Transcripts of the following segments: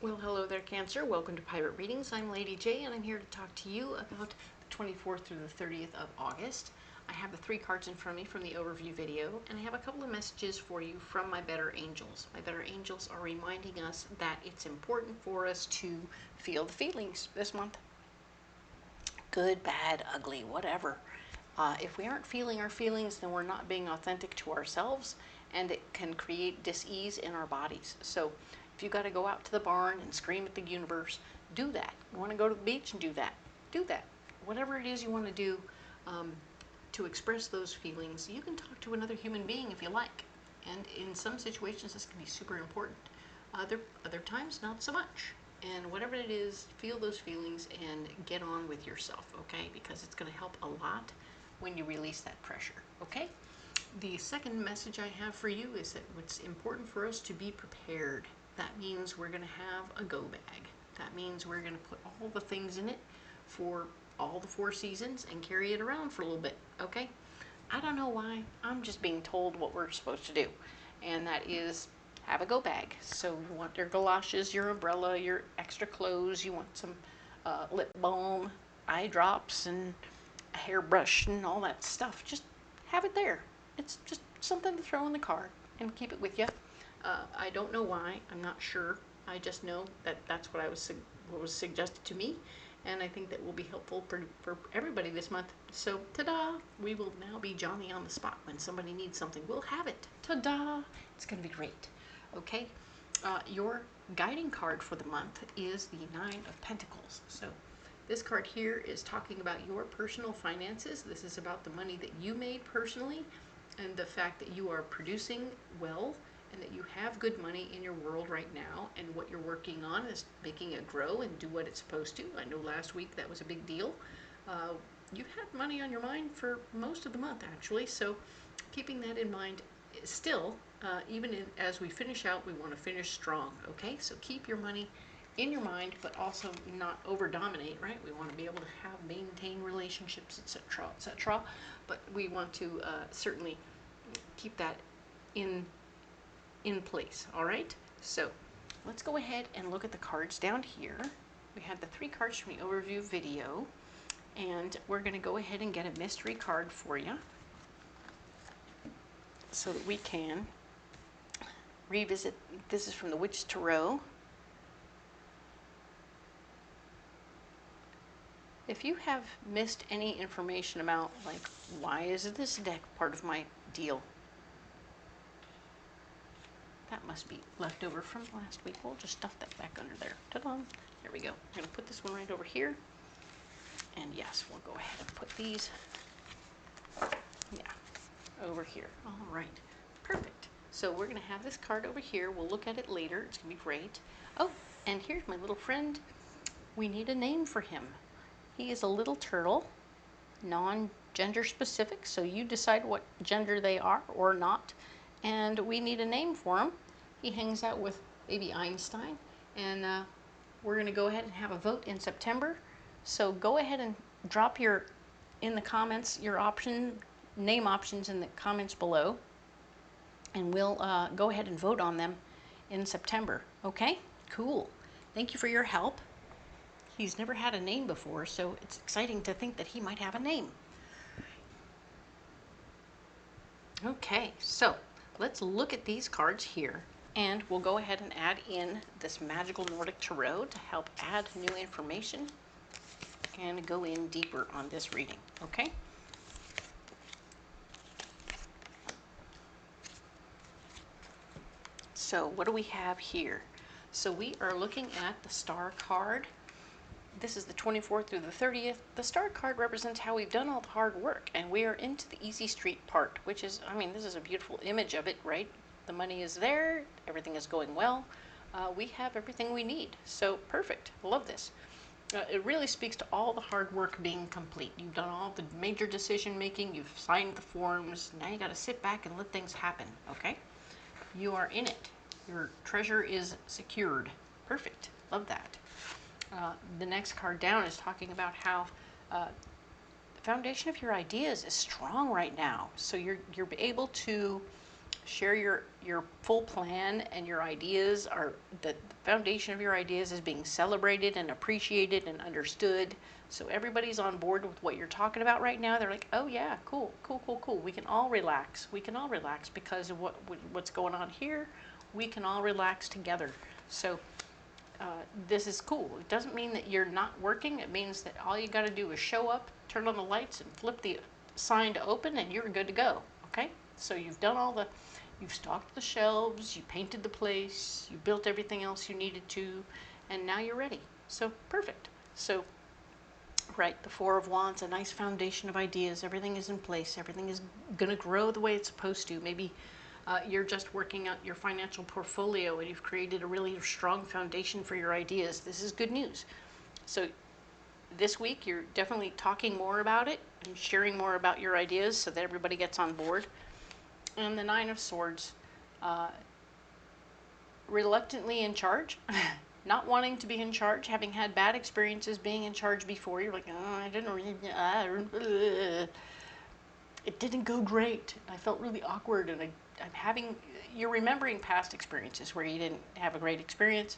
Well, hello there, Cancer. Welcome to Pirate Readings. I'm Lady J, and I'm here to talk to you about the 24th through the 30th of August. I have the 3 cards in front of me from the overview video, and I have a couple of messages for you from my better angels. My better angels are reminding us that it's important for us to feel the feelings this month. Good, bad, ugly, whatever. If we aren't feeling our feelings, then we're not being authentic to ourselves, and it can create dis-ease in our bodies. So if you got to go out to the barn and scream at the universe, do that. You want to go to the beach and do that. Do that. Whatever it is you want to do to express those feelings, you can talk to another human being if you like. And in some situations, this can be super important. Other times, not so much. And whatever it is, feel those feelings and get on with yourself, okay? Because it's going to help a lot when you release that pressure, okay? The second message I have for you is that it's important for us to be prepared. That means we're going to have a go bag. That means we're going to put all the things in it for all the 4 seasons and carry it around for a little bit, okay? I don't know why. I'm just being told what we're supposed to do, and that is have a go bag. So you want your galoshes, your umbrella, your extra clothes, you want some lip balm, eye drops, and a hairbrush and all that stuff. Just have it there. It's just something to throw in the car and keep it with you. I don't know why. I'm not sure. I just know that that's what what was suggested to me, and I think that will be helpful for everybody this month. So, ta-da! We will now be Johnny on the spot. When somebody needs something, we'll have it. Ta-da! It's going to be great. Okay? Your guiding card for the month is the 9 of Pentacles. So, this card here is talking about your personal finances. This is about the money that you made personally and the fact that you are producing well and that you have good money in your world right now, and what you're working on is making it grow and do what it's supposed to. I know last week that was a big deal. You've had money on your mind for most of the month, actually, so keeping that in mind still, even as we finish out, we want to finish strong, okay? So keep your money in your mind, but also not over-dominate, right? We want to be able to maintain relationships, etc., etc., but we want to certainly keep that in place, all right? So let's go ahead and look at the cards down here. We have the 3 cards from the overview video, and we're going to go ahead and get a mystery card for you so that we can revisit. This is from the Witch Tarot. If you have missed any information about, like, why is this deck part of my deal? That must be left over from last week. We'll just stuff that back under there. Ta-da! There we go. I'm going to put this one right over here. And yes, we'll go ahead and put these, over here. All right. Perfect. So we're going to have this card over here. We'll look at it later. It's going to be great. Oh, and here's my little friend. We need a name for him. He is a little turtle, non-gender specific, so you decide what gender they are or not. And we need a name for him. He hangs out with baby Einstein, and we're going to go ahead and have a vote in September. So go ahead and drop in the comments your name options in the comments below, and we'll go ahead and vote on them in September. Okay? Cool. Thank you for your help. He's never had a name before, so it's exciting to think that he might have a name. Okay, so let's look at these cards here, and we'll go ahead and add in this magical Nordic Tarot to help add new information and go in deeper on this reading, okay? So what do we have here? So we are looking at the Star card. This is the 24th through the 30th. The Star card represents how we've done all the hard work, and we are into the easy street part, which is, I mean, this is a beautiful image of it, right? The money is there, everything is going well. We have everything we need, so perfect. Love this. It really speaks to all the hard work being complete. You've done all the major decision making, you've signed the forms, now you got to sit back and let things happen, okay? You are in it. Your treasure is secured. Perfect. Love that. The next card down is talking about how the foundation of your ideas is strong right now. So you're able to Share your full plan, and your ideas are, the foundation of your ideas is being celebrated and appreciated and understood. So everybody's on board with what you're talking about right now. They're like, oh yeah, cool, cool, cool, cool. We can all relax. We can all relax because of what's going on here. We can all relax together. So this is cool. It doesn't mean that you're not working. It means that all you got to do is show up, turn on the lights, and flip the sign to open, and you're good to go. Okay? So you've done all the, you've stocked the shelves, you painted the place, you built everything else you needed to, and now you're ready. So perfect. So, right, the Four of Wands, a nice foundation of ideas. Everything is in place. Everything is going to grow the way it's supposed to. Maybe you're just working out your financial portfolio and you've created a really strong foundation for your ideas. This is good news. So this week you're definitely talking more about it and sharing more about your ideas so that everybody gets on board. And the Nine of Swords, reluctantly in charge, not wanting to be in charge, having had bad experiences being in charge before. You're like, oh, I didn't really, it didn't go great. I felt really awkward, and you're remembering past experiences where you didn't have a great experience,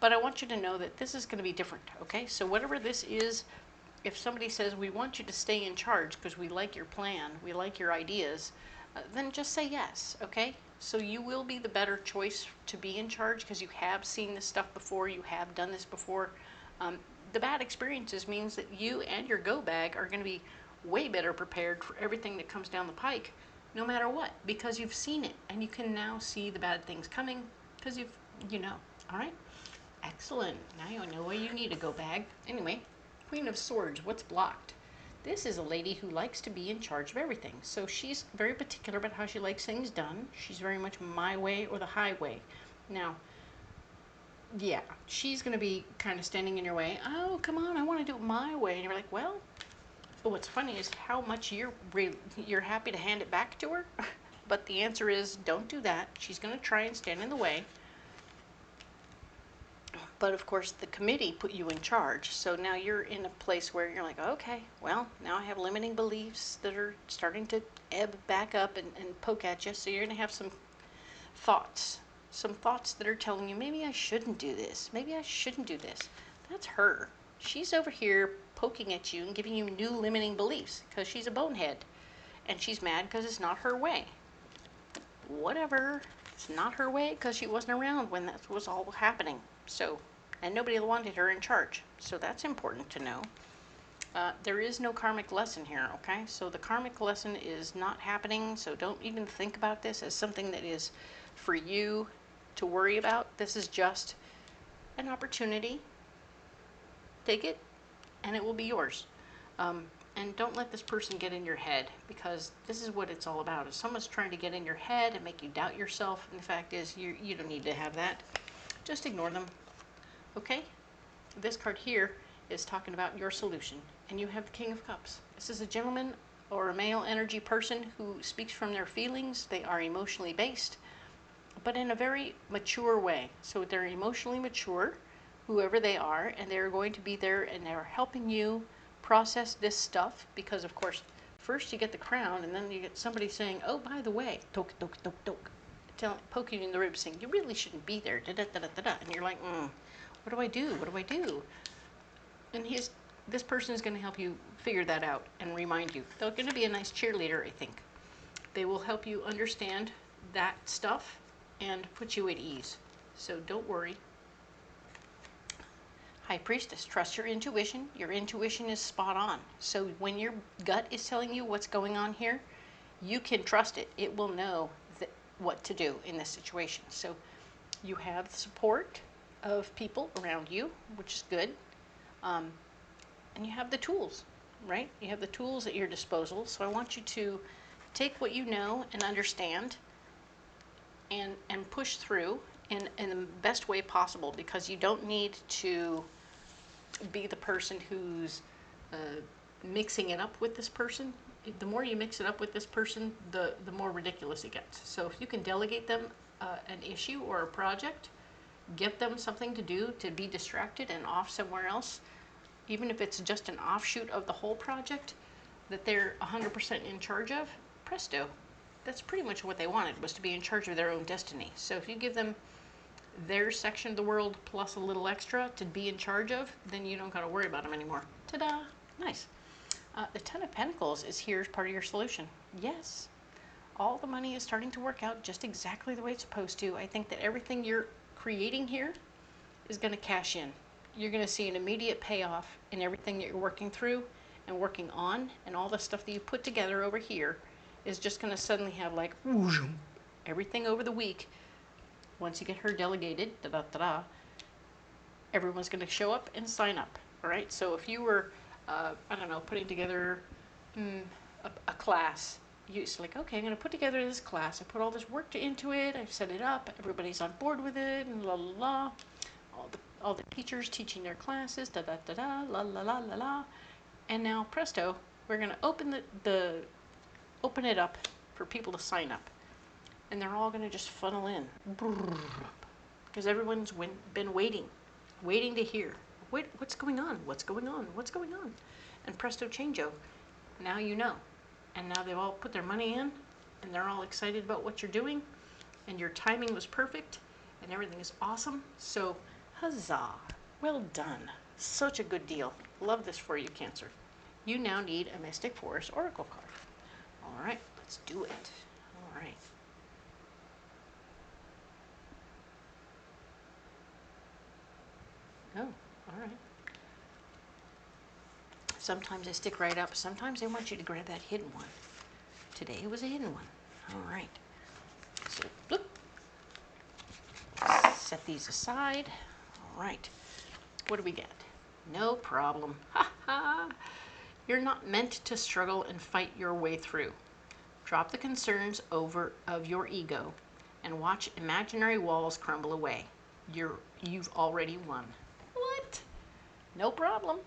but I want you to know that this is going to be different, okay? So whatever this is, if somebody says, we want you to stay in charge because we like your plan, we like your ideas, then just say yes, okay? So you will be the better choice to be in charge because you have seen this stuff before, you have done this before. The bad experiences means that you and your go bag are going to be way better prepared for everything that comes down the pike, no matter what, because you've seen it, and you can now see the bad things coming because you know. All right? Excellent. Now you know where you need a go bag. Anyway, Queen of Swords, what's blocked? This is a lady who likes to be in charge of everything. So she's very particular about how she likes things done. She's very much my way or the highway. Now, yeah, she's going to be kind of standing in your way. Oh, come on, I want to do it my way. And you're like, well, what's funny is how much you're happy to hand it back to her. But the answer is, don't do that. She's going to try and stand in the way. But of course, the committee put you in charge. So now you're in a place where you're like, okay, well, now I have limiting beliefs that are starting to ebb back up and poke at you. So you're going to have some thoughts that are telling you, maybe I shouldn't do this. Maybe I shouldn't do this. That's her. She's over here poking at you and giving you new limiting beliefs because she's a bonehead. And she's mad because it's not her way. Whatever. It's not her way because she wasn't around when that was all happening. So, and nobody wanted her in charge. So that's important to know. There is no karmic lesson here, okay? So the karmic lesson is not happening. So don't even think about this as something that is for you to worry about. This is just an opportunity. Take it, and it will be yours. And don't let this person get in your head, because this is what it's all about. If someone's trying to get in your head and make you doubt yourself, and the fact is you don't need to have that. Just ignore them. Okay? This card here is talking about your solution, and you have the King of Cups. This is a gentleman or a male energy person who speaks from their feelings. They are emotionally based, but in a very mature way. So they're emotionally mature, whoever they are, and they're going to be there and they're helping you process this stuff, because of course first you get the crown and then you get somebody saying, oh, by the way, tok tok tok tok, poking you in the ribs saying you really shouldn't be there, da da da da da, and you're like, what do I do? What do I do? And this person is going to help you figure that out and remind you. They're going to be a nice cheerleader, I think. They will help you understand that stuff and put you at ease. So don't worry. High Priestess, trust your intuition. Your intuition is spot on. So when your gut is telling you what's going on here, you can trust it. It will know what to do in this situation. So you have the support of people around you, which is good. And you have the tools, right? You have the tools at your disposal. So I want you to take what you know and understand and push through in the best way possible, because you don't need to be the person who's mixing it up with this person. The more you mix it up with this person, the more ridiculous it gets. So if you can delegate them an issue or a project, get them something to do to be distracted and off somewhere else, even if it's just an offshoot of the whole project that they're 100% in charge of, presto. that's pretty much what they wanted, was to be in charge of their own destiny. So if you give them their section of the world plus a little extra to be in charge of, then you don't got to worry about them anymore. Ta-da! Nice. The Ten of Pentacles is here as part of your solution. Yes, all the money is starting to work out just exactly the way it's supposed to. I think that everything you're creating here is going to cash in. You're going to see an immediate payoff in everything that you're working through and working on, and all the stuff that you put together over here is just going to suddenly have like everything over the week. Once you get her delegated, everyone's going to show up and sign up. All right. So if you were, I don't know, putting together a class, you're like, okay, I'm going to put together this class. I put all this work into it. I've set it up. Everybody's on board with it, and la la la. All the teachers teaching their classes, la la la la. And now, presto, we're going to open it up for people to sign up. And they're all going to just funnel in. Because everyone's been waiting to hear. Wait, what's going on? What's going on? What's going on? And presto changeo. Now you know. And now they've all put their money in, and they're all excited about what you're doing. And your timing was perfect, and everything is awesome. So, huzzah. Well done. Such a good deal. Love this for you, Cancer. You now need a Mystic Forest Oracle card. All right, let's do it. All right. Oh, all right. Sometimes they stick right up. Sometimes they want you to grab that hidden one. Today it was a hidden one. All right. So, bloop. Set these aside. All right. What do we get? No problem. Ha ha. You're not meant to struggle and fight your way through. Drop the concerns of your ego and watch imaginary walls crumble away. You've already won. What? No problem.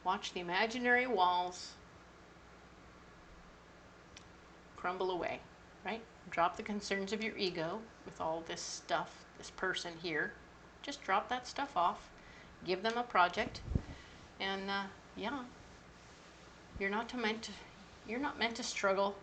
Watch the imaginary walls crumble away, right? Drop the concerns of your ego with all this stuff, this person here. Just drop that stuff off. Give them a project. And yeah, you're not meant to struggle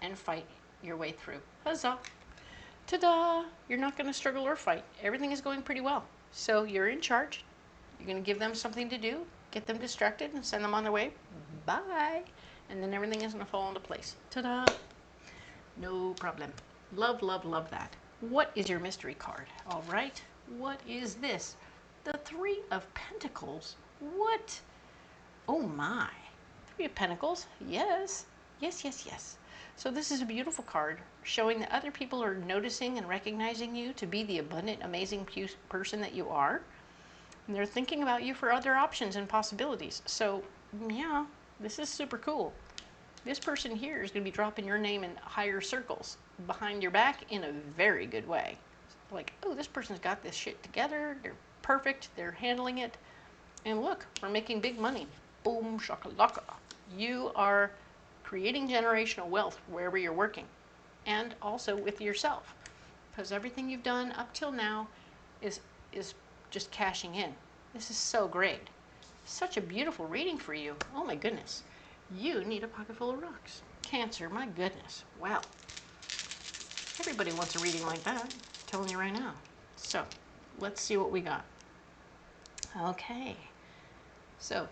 and fight your way through. Huzzah! Ta-da! You're not going to struggle or fight. Everything is going pretty well. So you're in charge. You're going to give them something to do, get them distracted, and send them on their way. Bye! And then everything is going to fall into place. Ta-da! No problem. Love, love, love that. What is your mystery card? All right. What is this? The Three of Pentacles. What? Oh my. Three of Pentacles. Yes. Yes, yes, yes. So this is a beautiful card showing that other people are noticing and recognizing you to be the abundant, amazing person that you are. And they're thinking about you for other options and possibilities. So, yeah, this is super cool. This person here is going to be dropping your name in higher circles behind your back in a very good way. Like, oh, this person's got this shit together. They're perfect. They're handling it. And look, we're making big money. Boom, shakalaka. You are creating generational wealth wherever you're working. And also with yourself. Because everything you've done up till now is just cashing in. This is so great. Such a beautiful reading for you. Oh my goodness. You need a pocket full of rocks. Cancer, my goodness. Wow. Everybody wants a reading like that. I'm telling you right now. So, let's see what we got. Okay. So,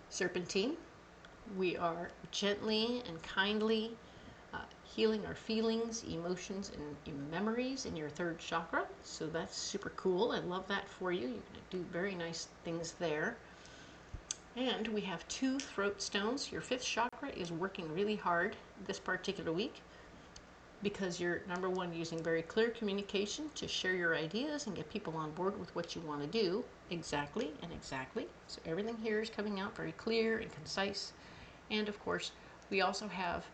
Serpentine, we are gently and kindly healing our feelings, emotions, and memories in your third chakra. So that's super cool. I love that for you. You're going to do very nice things there. And we have 2 throat stones. Your 5th chakra is working really hard this particular week because you're, number one, using very clear communication to share your ideas and get people on board with what you want to do. Exactly and exactly. So everything here is coming out very clear and concise. And of course, we also have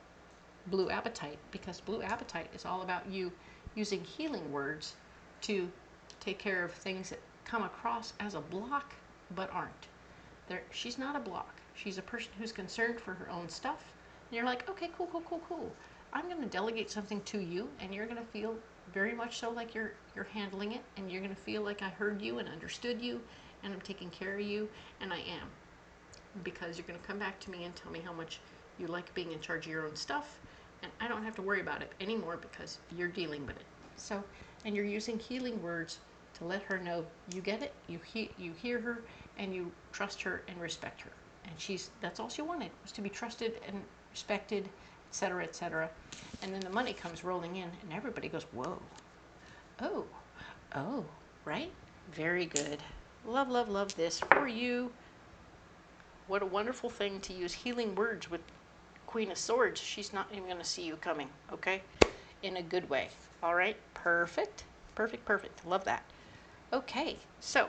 Blue Appetite, because Blue Appetite is all about you using healing words to take care of things that come across as a block but aren't. She's not a block. She's a person who's concerned for her own stuff. And you're like, okay, cool, cool, cool, cool. I'm going to delegate something to you, and you're going to feel very much so like you're handling it, and you're going to feel like I heard you and understood you, and I'm taking care of you, and I am. Because you're going to come back to me and tell me how much You like being in charge of your own stuff, and I don't have to worry about it anymore because you're dealing with it. So, and you're using healing words to let her know you get it, you hear her, and you trust her and respect her. And that's all she wanted, was to be trusted and respected, etc., etc. And then the money comes rolling in, and everybody goes, whoa, oh, right? Very good. Love, love, love this for you. What a wonderful thing to use healing words with Queen of Swords. She's not even going to see you coming, okay? In a good way. All right? Perfect. Perfect, perfect. Love that. Okay, so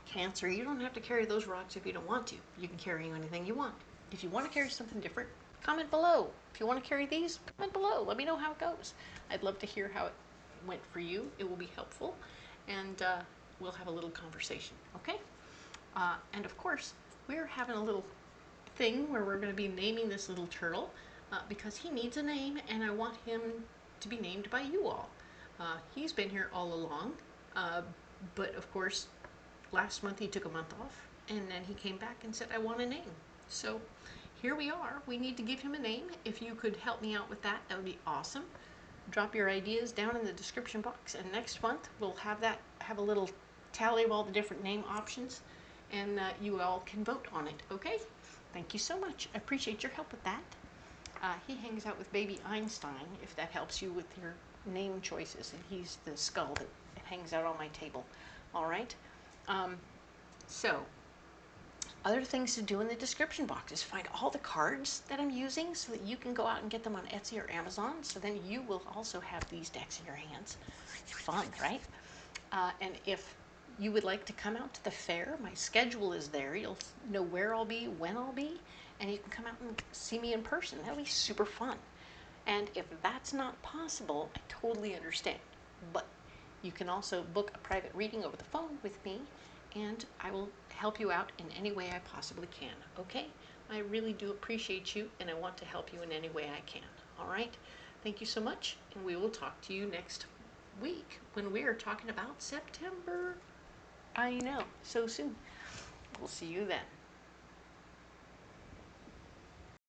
Cancer, you don't have to carry those rocks if you don't want to. You can carry anything you want. If you want to carry something different, comment below. If you want to carry these, comment below. Let me know how it goes. I'd love to hear how it went for you. It will be helpful, and we'll have a little conversation, okay? And of course, we're having a little thing where we're going to be naming this little turtle because he needs a name, and I want him to be named by you all. He's been here all along, but of course, last month he took a month off, and then he came back and said, I want a name. So here we are. We need to give him a name. If you could help me out with that, that would be awesome. Drop your ideas down in the description box, and next month we'll have a little tally of all the different name options, and you all can vote on it, okay? Thank you so much. I appreciate your help with that. He hangs out with baby Einstein, if that helps you with your name choices, and he's the skull that hangs out on my table. All right? So, other things to do in the description box is find all the cards that I'm using so that you can go out and get them on Etsy or Amazon, so then you will also have these decks in your hands. Fun, right? And if you would like to come out to the fair, my schedule is there. You'll know where I'll be, when I'll be, and you can come out and see me in person. That'll be super fun. And if that's not possible, I totally understand. But you can also book a private reading over the phone with me, and I will help you out in any way I possibly can, okay? I really do appreciate you, and I want to help you in any way I can, all right? Thank you so much, and we will talk to you next week when we are talking about September. I know, so soon. We'll see you then.